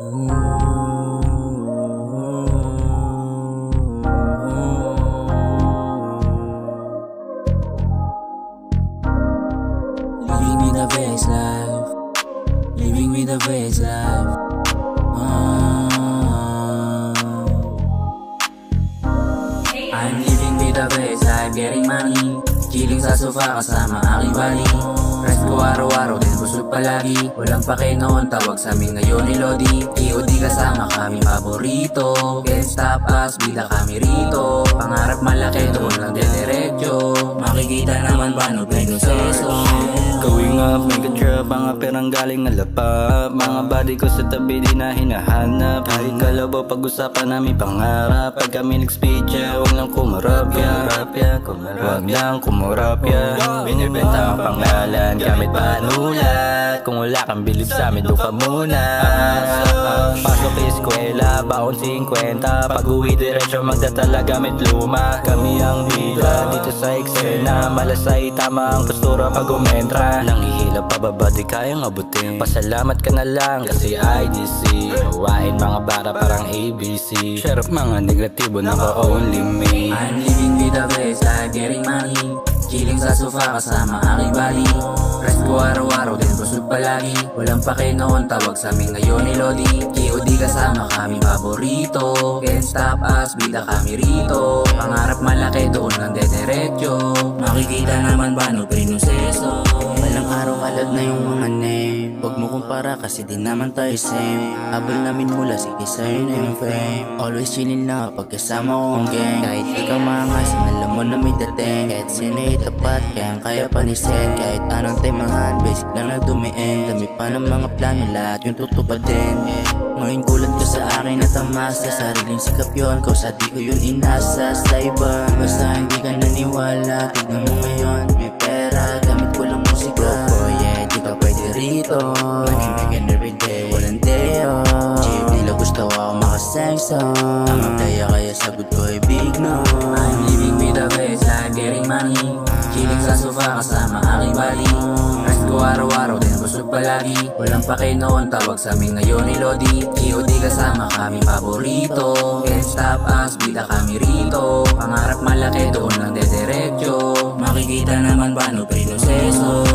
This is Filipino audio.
Living me the best life. Living me the best life. I'm living me the best life. Getting money, chilling sa sofa kasama aking bali. Rest ko araw-araw din busog palagi. Walang pake noon, tawag sa amin ngayon ni Lodi. EOD kasama kami paborito. Can't stop us, bida kami rito. Pangarap malaki, doon lang diretso. Makikita naman paano pinoseso. Going up, mega trap, mga perang galing alapap. Mga body ko sa tabi di na hinahanap. Kahit kalabaw pag-usapan namin pangarap. Pag kami nag-speech, huwag lang kumurapya. Huwag lang kumurapya. Binibenta ang pangalan gamit panulat. Kung wala kang bilib sa amin, doon ka muna. Pasok eskwela, baon 50. Pag-uwi diretso magdadala gamit luma. Kami ang bida dito sa eksena. Malasay tama ang postura pag umentra. Nanghihila pababa di kayang abutin. Pasalamat ka na lang kasi IDC. Hawain mga bara parang ABC. Share up mga negatibo na ka only me. I'm living me the best life, getting money. Chilling sa sofa kasama aking bali. Rest ko araw-araw din busog palagi. Walang pake noon, tawag sa amin ngayon ni Lodi. EOD kasama kami paborito. Can't stop us, bida kami rito. Pangarap malaki, doon lang diretso. Makikita naman paano pinoseso. Walang araw alad na yung mga name. Huwag mo kumpara kasi di naman tayo same. Habol namin mula sige sa'yo na yung fame. Always chillin lang kapag kasama ko ang gang. Kahit ikaw mangasin, alam mo na may dating. Kahit sina'y tapat, kaya pa ni Sen. Kahit anong timahan, basic lang na dumiin. Dami pa ng mga plano, lahat yung tutupadin. Ngayon gulat ka sa akin at amasa. Sariling sikap yun, kausa di ko yun inasa. Sa iba, basta hindi ka naniwala. Tignan mo ngayon, may pera, gamit ko lang musika. Boy, yeah, di ka pwede rito. Manimigan everyday, walang day off. Jeep nila gusto ako makasengso. Ang playa kaya sagot ko ay big no. I'm living me the best life, getting money. Chilling sa sofa kasama aking bali. Rest ko araw-araw din busog palagi. Walang pake noon, tawag sa amin ngayon ni Lodi. EOD kasama kami paborito. Can't stop us, bida kami rito. Pangarap malaki, doon lang diretso. Makikita naman paano pinoseso.